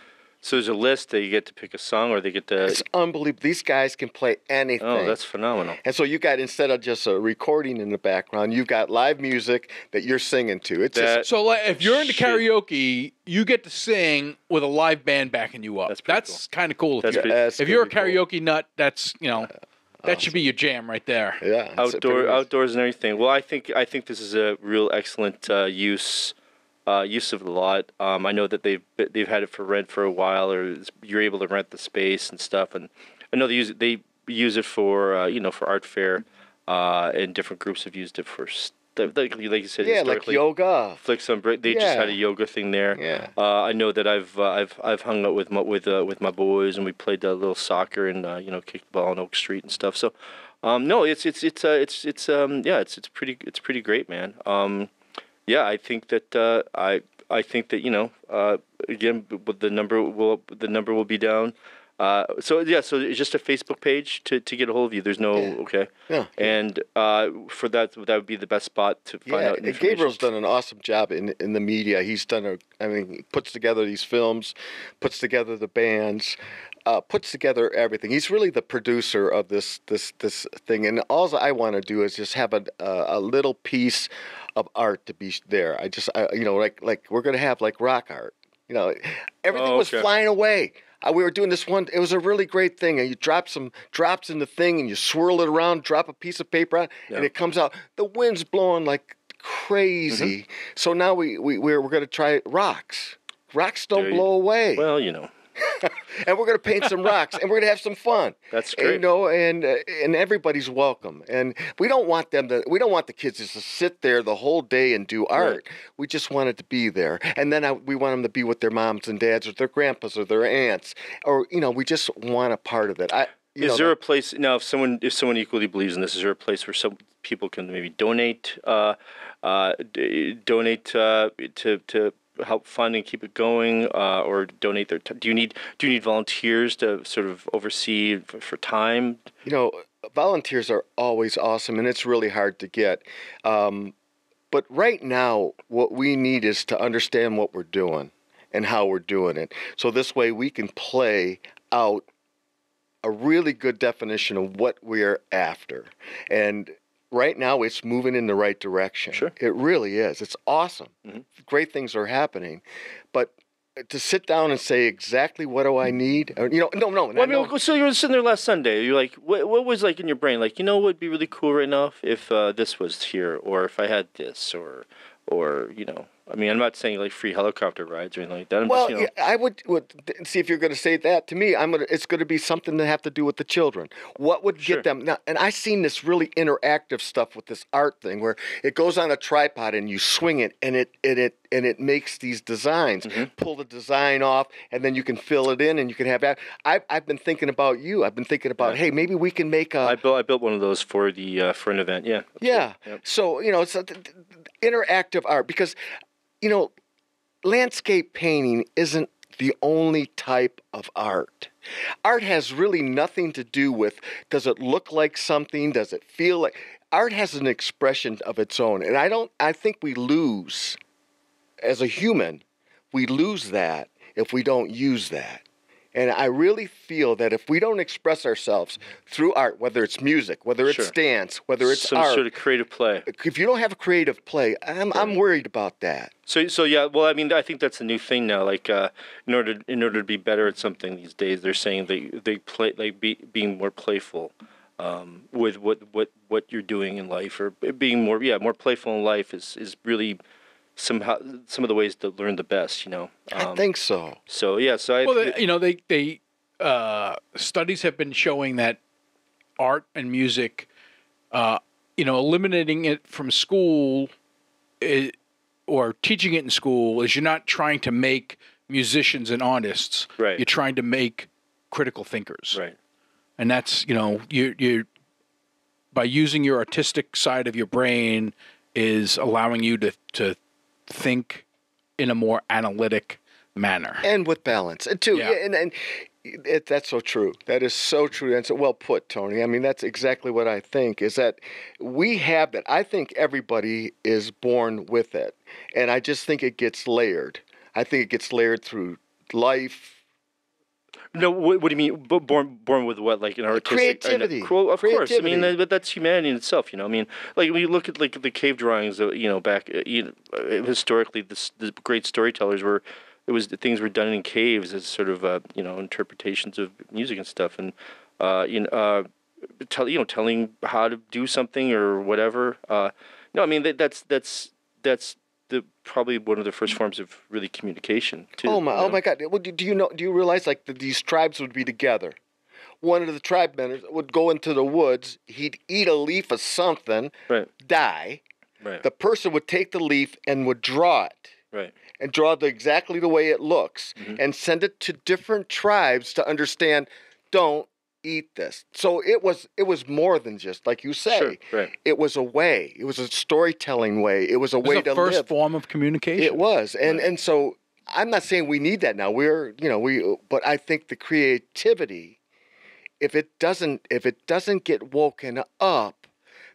So there's a list that you get to pick a song, or they get to. It's unbelievable. These guys can play anything. Oh, that's phenomenal. And so you got, instead of just a recording in the background, you've got live music that you're singing to. So if you're into karaoke, you get to sing with a live band backing you up. That's kind of cool. If you're a karaoke nut, that's that should be your jam right there. Yeah. Outdoors and everything. Well, I think this is a real excellent use of the lot. I know that they've had it for rent for a while, or you're able to rent the space and stuff. And I know they use it for for art fair, and different groups have used it for like you said. Yeah, like yoga. Flicks on Brick. They just had a yoga thing there. Yeah. I know that I've hung out with my boys, and we played a little soccer and kicked the ball on Oak Street and stuff. So, no, it's pretty great, man. Yeah, I think that again, the number will be down. So it's just a Facebook page to get a hold of you. There's no okay. Yeah. And for that would be the best spot to find out information. Gabriel's done an awesome job in the media. He's done he puts together these films, puts together the bands, puts together everything. He's really the producer of this thing. And all I want to do is just have a little piece of art to be there. Like we're gonna have like rock art. Everything was flying away. We were doing this one. It was a really great thing. And you drop some drops in the thing, and you swirl it around. Drop a piece of paper on, and it comes out. The wind's blowing like crazy. So now we're going to try rocks. Rocks don't Dude, blow away. Well, And we're going to paint some rocks, and we're going to have some fun. That's great. And everybody's welcome. And we don't want the kids just to sit there the whole day and do art. Right. We just want it to be there. And then we want them to be with their moms and dads or their grandpas or their aunts. Or, we just want a part of it. Is there a place now? If someone equally believes in this, is there a place where some people can maybe donate to help fund and keep it going, or donate their? Do you need volunteers to sort of oversee for time? Volunteers are always awesome, and it's really hard to get. But right now, what we need is to understand what we're doing and how we're doing it. So this way, we can play out a really good definition of what we're after. And right now, it's moving in the right direction. Sure. It really is. It's awesome. Mm-hmm. Great things are happening. But to sit down and say exactly what do I need? No. Well, so you were sitting there last Sunday. You're like, what was like in your brain? Like, what would be really cool right now if this was here, or if I had this, or I'm not saying like free helicopter rides or anything like that. I would see if you're going to say that to me. It's going to be something to have to do with the children. What would get them now? And I've seen this really interactive stuff with this art thing where it goes on a tripod and you swing it and it makes these designs. Mm-hmm. Pull the design off and then you can fill it in and you can have that. I've been thinking about you. I've been thinking about hey, maybe we can make a. I built one of those for an event. Yeah. Yeah. Yep. So it's interactive art because. Landscape painting isn't the only type of art. Art has really nothing to do with, does it look like something? Does it feel like? Art has an expression of its own. And I think we lose, as a human, we lose that if we don't use that. And I really feel that if we don't express ourselves through art, whether it's music, whether it's dance, whether it's some art, sort of creative play. If you don't have a creative play, I'm worried about that. So yeah. Well, I think that's a new thing now. Like in order to be better at something these days, they're saying they play being more playful with what you're doing in life, or being more playful in life is really. Some of the ways to learn the best, I think so. So yeah, they studies have been showing that art and music, eliminating it from school, or teaching it in school, is you're not trying to make musicians and artists. Right. You're trying to make critical thinkers. Right. And that's you by using your artistic side of your brain is allowing you to think in a more analytic manner and with balance and too. Yeah. And that's so true. That is so true. And so well put, Tony. I mean, that's exactly what I think is that we have that. I think everybody is born with it. And I just think it gets layered. I think it gets layered through life. No, what do you mean? Born with what? Like an artistic creativity? Of course. I mean, but that's humanity in itself. I mean, like when you look at like the cave drawings, back historically, the great storytellers things were done in caves as sort of interpretations of music and stuff, and telling how to do something or whatever. No, I mean that's probably one of the first forms of really communication too. Oh my God! Well, do you realize like these tribes would be together? One of the tribe members would go into the woods. He'd eat a leaf of something, right. Die. Right. The person would take the leaf and would draw it, right, and draw exactly the way it looks, and send it to different tribes to understand. Don't eat this. So it was more than just like you say. Sure, right. It was a way. It was a storytelling way. It was a way to live. It was the first form of communication. It was, and so I'm not saying we need that now. But I think the creativity, if it doesn't get woken up,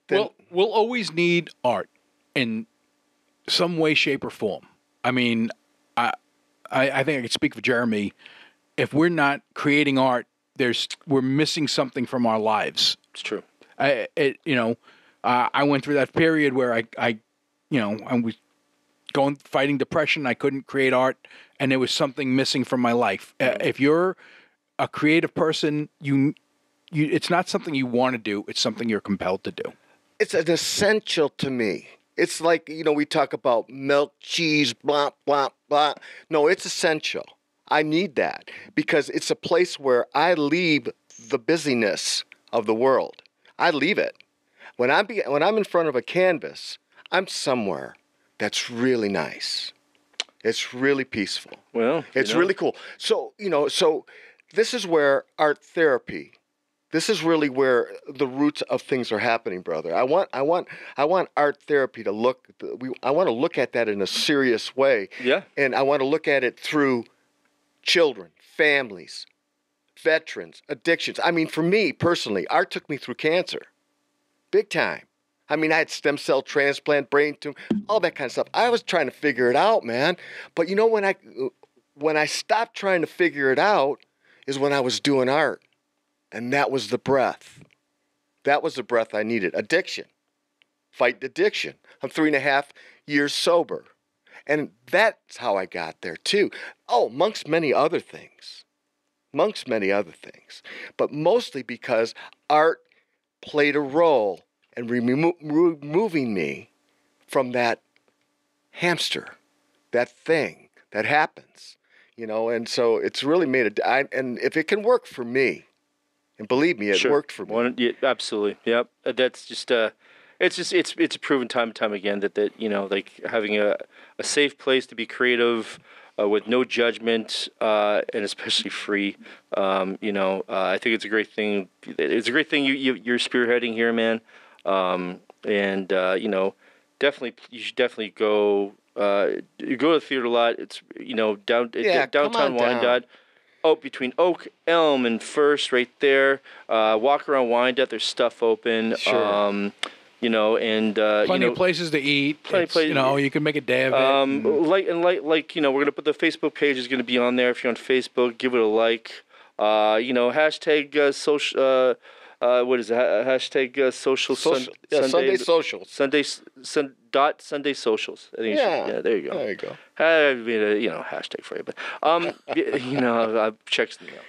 then we'll always need art in some way, shape, or form. I mean, I think I can speak for Jeremy. If we're not creating art, we're missing something from our lives. It's true. I went through that period where I was fighting depression. I couldn't create art, and there was something missing from my life. If you're a creative person, it's not something you want to do. It's something you're compelled to do. It's an essential to me. It's like, we talk about milk, cheese, blah, blah, blah. No, it's essential. I need that because it's a place where I leave the busyness of the world. I leave it. When I'm in front of a canvas, I'm somewhere that's really nice. It's really peaceful. Well, it's really cool. So, this is where art therapy, this is really where the roots of things are happening, brother. I want art therapy to I want to look at that in a serious way. Yeah. And I want to look at it through children, families, veterans, addictions. I mean, for me personally, art took me through cancer. Big time. I mean, I had stem cell transplant, brain tumor, all that kind of stuff. I was trying to figure it out, man. But when I stopped trying to figure it out is when I was doing art. And that was the breath. That was the breath I needed. Addiction. Fight addiction. I'm 3.5 years sober. And that's how I got there, too. Oh, amongst many other things. But mostly because art played a role in removing me from that hamster, that thing that happens, And so it's really made and if it can work for me, and believe me, it worked for me. Yeah, absolutely. Yep. That's just it's proven time and time again that like having a safe place to be creative with no judgment and especially free. I think it's a great thing. It's a great thing you're spearheading here, man. Definitely you should definitely go. You go to the theater a lot. It's downtown Wyandotte. Oh, between Oak, Elm, and First, right there. Walk around Wyandotte. There's stuff open. Sure. Plenty of places to eat. You can make a day of it. We're gonna put the Facebook page is gonna be on there. If you're on Facebook, give it a like. Hashtag social. What is it? Hashtag social Sunday socials. Sunday socials. I think there you go. There you go. Hashtag for you, but I've checked the mail.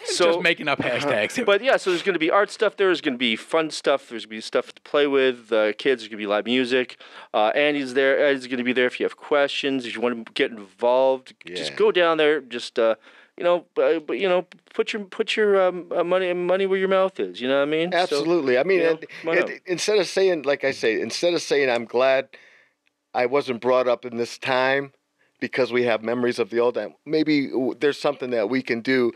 Just making up hashtags. But yeah, so there's going to be art stuff there. There's going to be fun stuff. There's going to be stuff to play with. Kids. There's going to be live music. Andy's there. Andy's going to be there if you have questions. If you want to get involved, just go down there. Just put your money where your mouth is. You know what I mean? Absolutely. So, I mean, instead of saying, like I say, I'm glad I wasn't brought up in this time because we have memories of the old time. Maybe there's something that we can do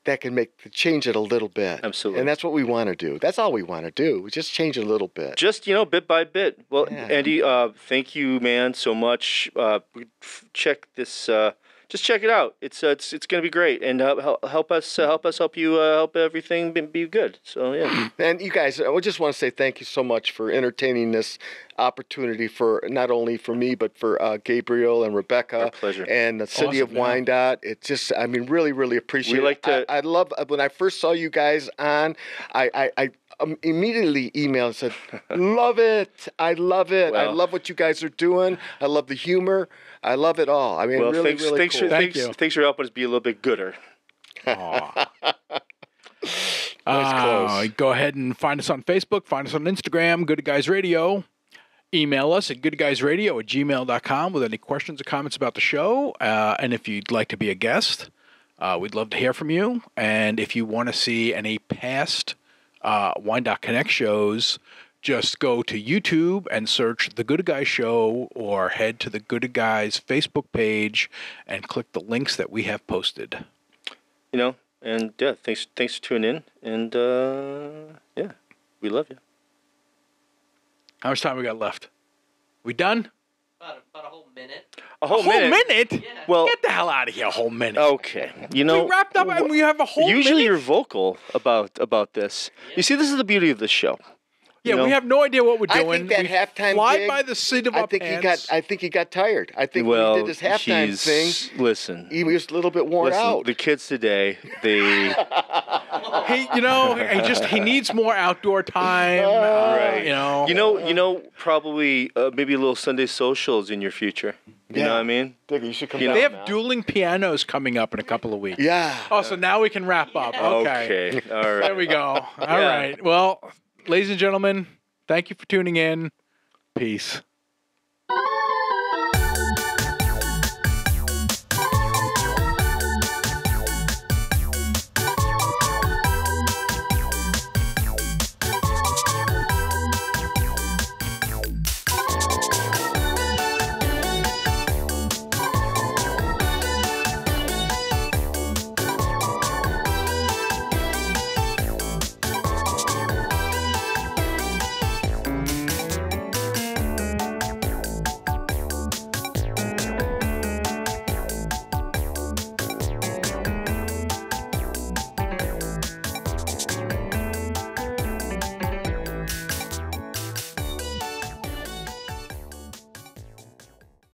that can change it a little bit. Absolutely. And that's what we want to do. That's all we want to do. We just change it a little bit. Just, bit by bit. Well, Andy, thank you, man, so much. Check this. Just check it out. It's going to be great, and help us help you help everything be good. So yeah. And you guys, I just want to say thank you so much for entertaining this opportunity for not only for me but for Gabriel and Rebecca. Our pleasure. And the city of Wyandotte. It's just, really, really appreciate it. I love when I first saw you guys on. I immediately emailed and said, "Love it! I love it! Well, I love what you guys are doing. I love the humor. I love it all. I mean, really, really cool. Thanks for helping us be a little bit gooder. Aw. Close. Go ahead and find us on Facebook. Find us on Instagram, Good Guys Radio. Email us at goodguysradio@gmail.com with any questions or comments about the show. And if you'd like to be a guest, we'd love to hear from you. And if you want to see any past Wyandotte Connect shows, just go to YouTube and search The Good Guys Show or head to the Good Guys Facebook page and click the links that we have posted. And yeah, thanks for tuning in. And we love you. How much time we got left? We done? About a whole minute. A whole minute? Yeah. Well, Get the hell out of here, a whole minute. okay. We wrapped up and we have a whole Usually minute? you're vocal about this. You see, this is the beauty of the show. Yeah, we have no idea what we're I doing. think that we halftime fly gig, by the seat of our pants. I think he got tired. I think when he did his halftime thing, listen. he was a little bit worn out. The kids today, they he needs more outdoor time. right. Probably maybe a little Sunday socials in your future. You know what I mean? Digger, you should come They down have now. dueling pianos coming up in a couple of weeks. Yeah. Oh, so now we can wrap up. Okay. All right. There we go. All right. Well, ladies and gentlemen, thank you for tuning in. Peace.